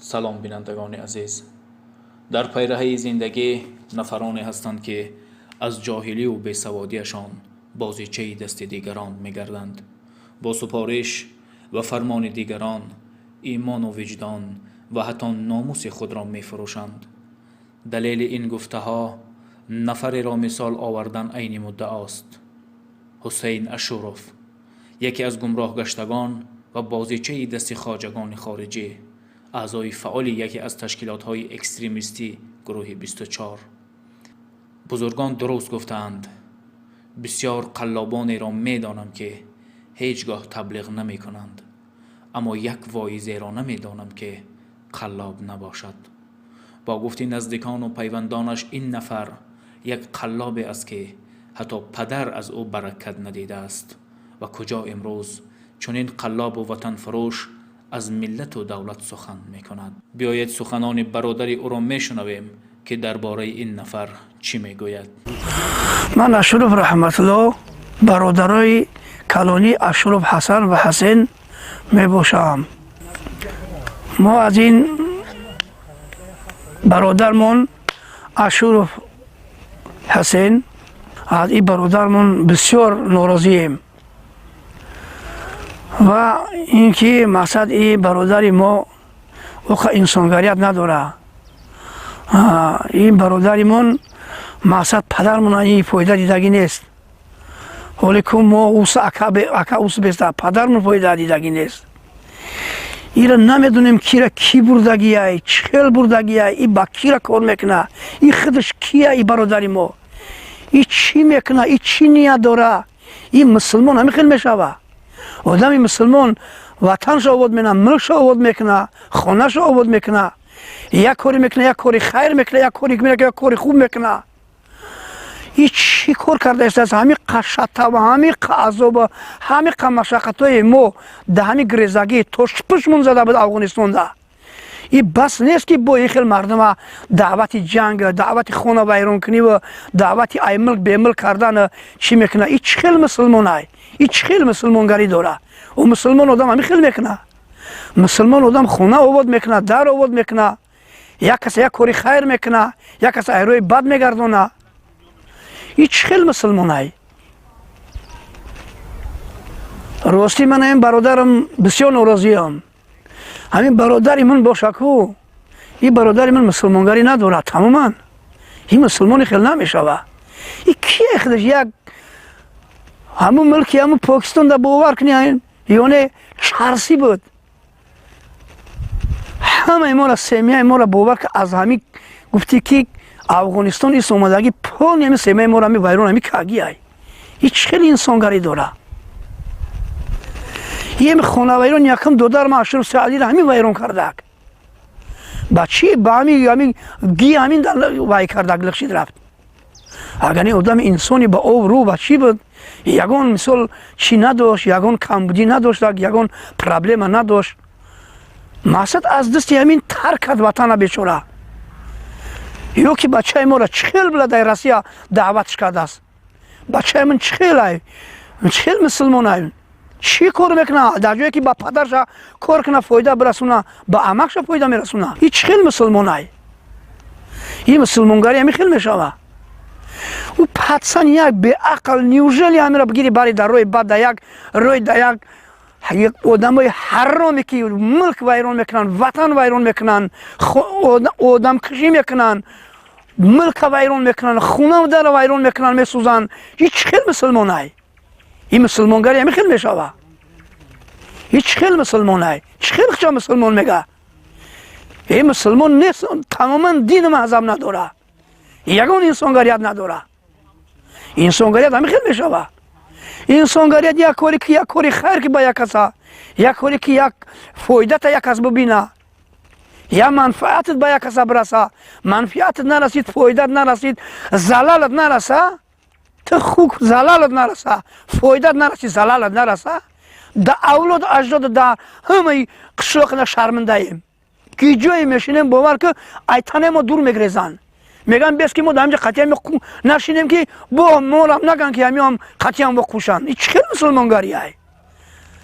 سلام بینندگان عزیز. در پیرهه زندگی نفرانی هستند که از جاهلی و بیسوادیشان بازیچه دست دیگران می‌گردند. با سپارش و فرمان دیگران ایمان و وجدان و حتی ناموس خود را می‌فروشند. دلیل این گفته‌ها نفری را مثال آوردن عین مدعاست. حسین اشورف، یکی از گمراه گشتگان و بازیچه دست خواجگان خارجی، اعضای فعال یکی از تشکیلات‌های اکستریمیستی گروه 24. بزرگان درست گفتند. بسیار قلابانی را می‌دانم که هیچگاه تبلیغ نمی‌کنند، اما یک واعظی را نمی‌دانم که قلاب نباشد. با گفتی نزدیکان و پیوندانش این نفر یک قلابی است که حتی پدر از او برکت ندیده است و کجا امروز چنین قلاب و وطن فروش از ملت و دولت سخن می‌کند. بیایید سخنان برادر او را می‌شنویم که درباره این نفر چی میگوید. من اشرف رحمت الله برادرای کلانی اشرف حسن و حسین میباشم. ما از این برادرمون اشرف حسین، از این برادرمون بسیار ناراضیم و اینکه مقصد این برادر ما وقت انسانگریت نداره. این برادرمون مقصد پدرمون این فایده دیدگی نیست، ولی که ما اوس اکا اوس بیسته پدرمون فایده دیدگی نیست. این را نمیدونیم کی بردگیه، چخیل بردگیه، این با کی را کار میکنه، این خودش کیه، این برادر ما این چی میکنه، این چی نیت داره. این مسلمان همین خیلی میشوه. آدم مسلمان وطنش آباد میکنه، ملکش آباد میکنه، خانهش آباد میکنه، یک کاری میکنه، یک کاری خیر میکنه، یک کاری میکنه، یک کاری خوب میکنه. این چی کار کرده است؟ همین قشتا و همین عذاب و همین مشقت‌های ما ده همین گریزگی توش پشمون زده بود افغانستان ده. این بس نیست که با این خیلی مردم دعوت جنگ، دعوت خونه ویران کنی و دعوت ای ملک به ملک کردن چی میکنه. این چه خیلی مسلمانه، این چه خیلی مسلمانگری داره. و مسلمان آدم همین خیلی میکنه. مسلمان آدم خونه آباد میکنه، در آباد میکنه، یک کس یک کاری خیر میکنه، یک کس ایروی بد میگردونه. این چه خیلی مسلمانه. راستی من این برادرم بسیار ناراضیم. همین برادری من باشه که این برادری من مسلمانگری نداره تماما. این مسلمانی خیلی نمیشوه. این کیه خودش؟ یک همون ملکی همون پاکستان در باور کنی یعنی چرسی بود. همه ما را سمیه ما را باور که از همین گفتی که افغانستان ایست اومدگی پان همین سمیه ما را همین ویران همین کاگی های. این چه خیلی انسانگری داره. یه خانه ویران یکم دودار ما اشرف سعدی را همین ویران کردک. بچه با همین گی همین در وای کردک لخشید رفت. اگر این آدم انسانی با او رو بچه بود، یگان مثال چی نداشت، یگان کمبودی نداشت، یگان پرابلم نداشت. مقصد از دستی همین ترکت وطن بیچاره. یا که بچه ما را چخیل بلا در روسیه دعوتش کرده است. بچه من چخیل های، چخیل مسلمان های. چی کار میکنه؟ در جایی که با پدرش کار کنه فایده برسونه، با عمکش فایده میرسونه. این چخیل مسلمان های. این مسلمانگری همین خیلی میشوه. او پدسن یک به عقل نیوژلی همین را بگیری بری در روی بد یک روی در یک آدم های حرامی که ملک ویران میکنن، وطن ویران میکنن، آدم کشی میکنن، ملک ویران میکنن، خونه و در ویران میکنن، میسوزن. این چه خیلی مسلمان های. این مسلمانگری همین خیلی میشوه. این چه خیلی مسلمان های. چه خیلی خشا مسلمان میگه. این مسلمان نیست، تماما دین مذهب نداره، یگان انسانگریت نداره. انسانگریت همین خیلی میشوه. انسانگریت یک کاری که یک کاری خیر که با یک کسا، یک کاری که یک فایدت یک کس ببینه، یا منفعتت با یک کسا برسه، منفعتت نرسید، فایدت نرسید، زلالت نرسه، تو خوب زلالت نرسه، فایدت نرسید، زلالت نرسه، در اولاد اجداد در همه قشلاق شرمنده ایم که جایی میشینیم باور که ایتانه ما دور میگریزن. میگن بیست که ما در همجا قطعه نشینیم که با مولم نگن که همی هم قطعه هم بکوشن. این چه خیلی مسلمانگری های.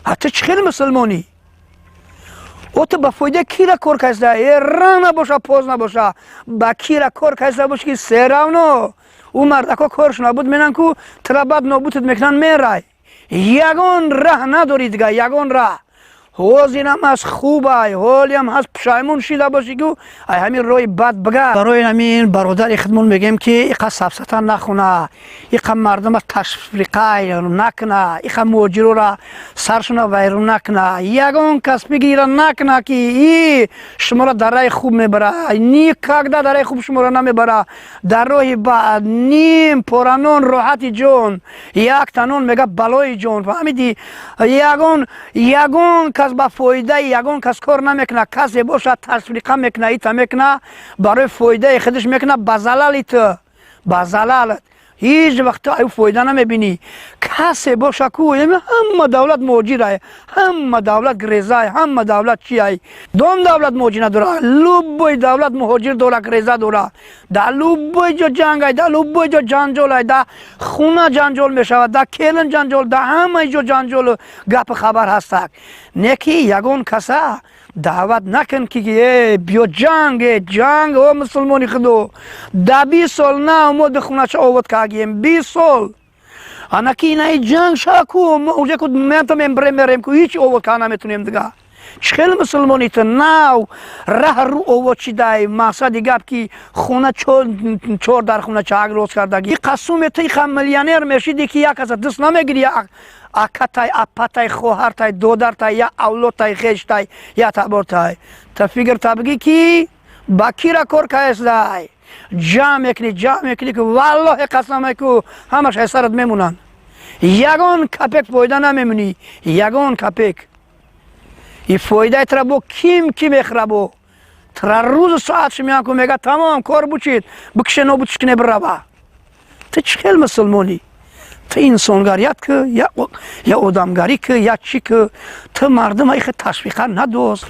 حتی چه خیلی مسلمانی. او تو با فایده کی را کار کرده را نباشه پوز نباشه با کی را کار کرده باشه که سراونو او مردکا کارش نبود منن کو ترابت نبودت میکنن میرای یگان راه نداری دیگه یگان راه حوزین هم از خوبه حالی هم از پشایمون شیده باشی که همین روی بد بگه برای همین برادر خدمون میگیم که ایقا سفسطه نخونه ایقا مردم تشفریقه نکنه ایقا موجرو را سرشون ویرون نکنه یگان کس بگیره نکنه که ای شما را در رای خوب میبره نی کگده در رای خوب شما را نمیبره در روی بعد نیم پرانون راحتی جون یک تنون میگه بلای جون فهمیدی یگان کس با فایده یگان کس کار نمیکنه کسی باشه تشویق میکنه ایت میکنه برای فایده خودش میکنه بزلالت بزلالت هیچ وقت ای فایده نمیبینی کسی باشه کو همه دولت موجیره همه دولت گریزه همه دولت چیه دوم دولت موجی نداره لوبوی دولت مهاجر دوله گریزه دوره در لوبوی جو جنگ ای در لوبوی جو جنجال ای در خونه جنجال میشود در کلن جنجال در همه جو جنجال گپ خبر هست نکی یگون کسه دعوت نکن که بیا جنگ و مسلمانی خدو دا 20 سال نه امود خونه چه آورد که اگیم 20 سال انا که اینه جنگ شاکو اوجه که من تا میرم که هیچ آورد که نمیتونیم دیگه چخیل مسلمانی تا نو ره رو آورد چی دای مقصد گپ که خونه چور در خونه چه اگ روز کردگی قسوم تا ایخ میلیونر میشیدی که یک از دست نمیگیری اکتای اپتای خوهرتای دودرتای یا اولوتای خیشتای یا تبورتای تا فکر تبگی کی با کی را کار کهست دای جمع کنی که والله قسمه که همش حسارت میمونن یگان کپک فایده نمیمونی یگان کپک این فایده تر بو کی میخربو تر روز ساعت شمیان که میگه تمام کار بچید بکشنو بچکنه برابا تو چخیل مسلمانی تو انسانگاریت که یا آدمگاری که یا چی که تو مردم ایخ تشویقه ندوست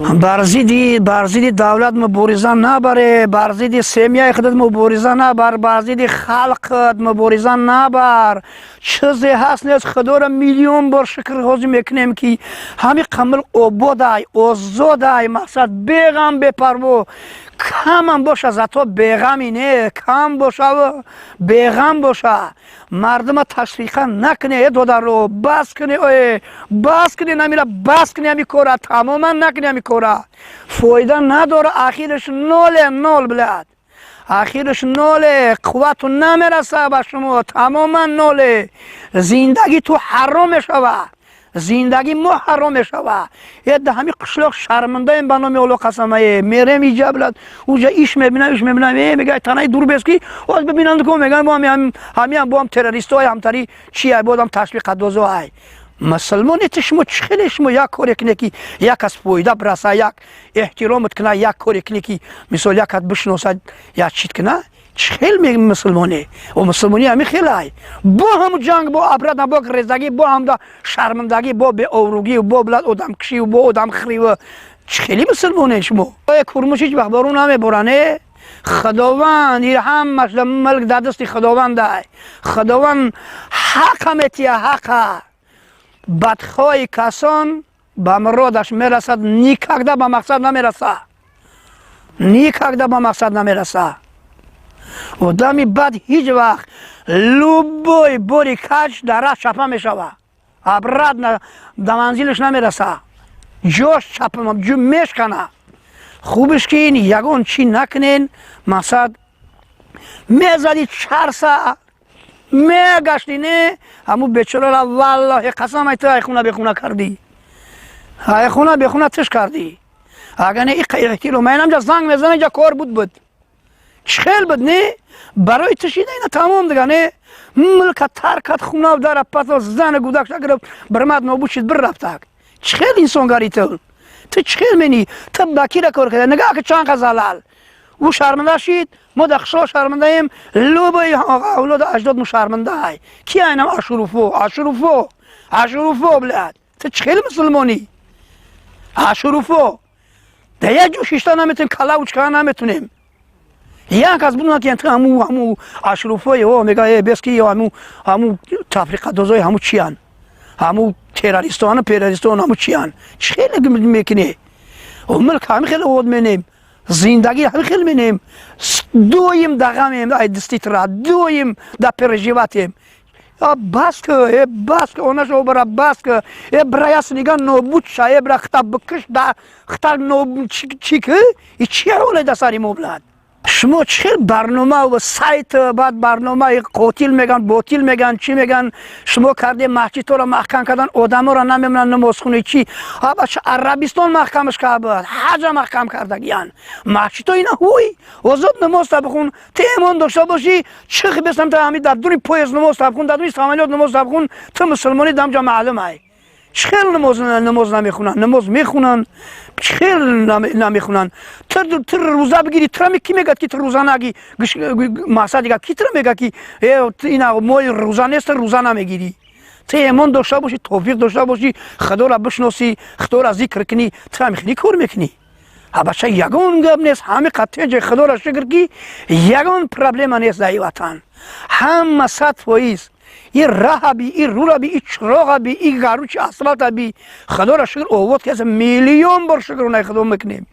برزیدی دولت مبارزه نبره برزیدی سمیه خودت مبارزه نبر برزیدی خلقت مبارزه نبر چیزی هست نیست خدا را میلیون بار شکر خوزی میکنیم که همین قمل آبادای آزادای مقصد بیغم بپرو کم هم باشه زتا بیغمی نه کم باشه و بیغم باشه مردم تشویقه نکنه دادر رو بس کنه نمیره بس کنه همی کاره تماما نکنه همی کاره فایده نداره آخرش نول بلد آخرش نول قوت نمیرسه به شما تماما نول زندگی تو حرام شوه زندگی محرم شوه یه همین قشلاق شرمنده این بنامی اولو قسمه میرم ایجا بلد اوجا ایش میبینم میگه تنهی دور بسکی از ببینند که میگن با همین با هم تروریست های همتری چیه با هم تشویق دوزو های مسلمانی تشمو چخیلی شما یک کاری کنه که یک از فایده برسه یک احترامت کنه یک کاری کنه که مثال یک از بشناسد یک چیت کنه چخیل میگه مسلمانی و مسلمانی همی خیلی های با هم جنگ با عبرت با گریزدگی با هم دا شرمندگی با به اوروگی و با بلد آدم کشی و با آدم خری و چخیلی مسلمانی شما کرموش هیچ وقت بارون همه برانه خداوند این همش ملک در دست خداوند های خداوند حق همتیه حق بدخواه کسان به مرادش میرسد نیکگده به مقصد نمیرسه آدمی بد هیچ وقت لوبوی بوری کج در راه چپه میشوه عبرت در منزلش نمیرسه جوش چپه میشکنه خوبش که این یگان چی نکنین مقصد میزدی 4 ساعت میگشتینه همون بیچاره را والله قسم ایت ای خونه بخونه کردی ای خونه بخونه تش کردی اگر نه احتیلو من همجا زنگ میزنه جا کار بود چخیل بود نه برای تشیده اینا تمام دیگه نه ملکت ترکت خونه و در پس زن گودکش اگر برمد نبوشید بر رفتک چخیل انسانگاری تو چخیل منی تو باکی را کار کرده نگاه که چند قزلال او شرمنده شید ما دخشا شرمنده ایم لوبای اولاد اجداد مو شرمنده های کی اینم اشروفو بلد تو چخیل مسلمانی اشروفو ده یک جو شیشتا نمیتونیم کلا و چکا نمیتونیم یک از بدون که انتخاب همو اشروفای ها میگه بس که همو تفریقه دوزای همو چیان همو تروریستان همو چیان چخیل میکنه و ملک همه خیلی اود منیم زندگی همه خیلی منیم دویم دغمیم ای دستی ترا دویم دا پرژیواتیم بس که اونش او برا بس که برایس نگاه نوبود شایه برا خطاب بکش دا خطاب نوب چی که ای چی اوله دا ساری موبلاد شما چه برنامه و سایت بعد برنامه قوتیل میگن بوتیل میگن چی میگن شما کرده مسجد تو را محکم کردن آدم را نمیمونن نماز خونه چی بچه عربستان محکمش کرده حج محکم کرده گیان مسجد تو اینا هوی وزد نماز بخون تیمان داشته باشی چه بسنم تا همین در دونی پویز نماز بخون در دونی سامانیات نماز بخون تو مسلمانی دمجا معلوم های خیلی نماز نمیخونن نماز میخونن خیلی نمیخونن تر روزه بگیری تر کی میگه که تر روزه نگی ماسا دیگه کی تر میگه که اینا موی روزه نیست روزه نمیگیری تو ایمان داشته باشی توفیق داشته باشی خدا را بشناسی خدا را ذکر کنی تر میخونی کار میکنی بچه یگان گپ نیست همه قطعه جای خدا را شکر کی یگان پرابلم نیست در وطن هم 100% این راه بی این رو بی این چراغ بی این گاروچ اسفالت بی خدا را شکر اوت که میلیون بار شکر اونای خدا میکنیم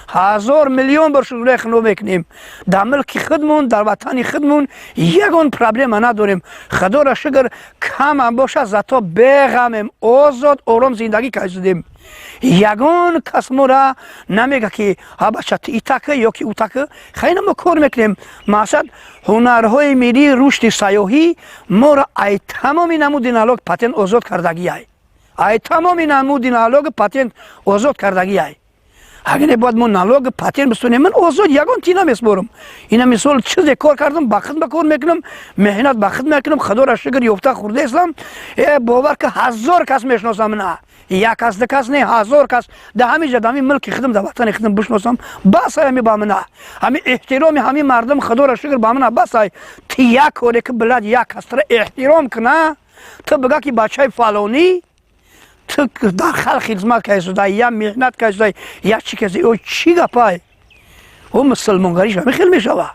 1000 میلیون بار شکر اونای خدا میکنیم در ملک خودمون در وطن خودمون یگان پرابلم نداریم خدا را شکر کم هم باشه زتا بغمیم آزاد آرام زندگی کردیم یگان کس ما را نمیگه که بچه ایتاکه یا که اوتاکه خیلی ما کار میکنیم مثلا هنرهای ملی رشد سیاحی ما را ای تمامی نمود نالوگ پاتنت آزاد کردگی ای تمامی نمود نالوگ پاتنت آزاد کردگی اگر باید ما نالوگ پاتنت بستونیم من آزاد یگان تی نمیسپارم اینا مثال چیز کار کردم بخت بکار میکنم مهنت بخت میکنم خدا را شکر یافته خورده اسلام باور که 1000 کس میشناسم نه یک کس ده کس نه 1000 کس ده همین جد همین ملک خدم ده وطن خدم بشناسم بس همی با منه همین احترام همین مردم خدا را شکر با منه بس های تی یک کوره که بلد یک کس را احترام کنه تو بگه که بچه فلانی تو در خلق خدمت که شده یا مهنت که شده یا چی که او چی گپای او مسلمانگریش همین خیلی میشوه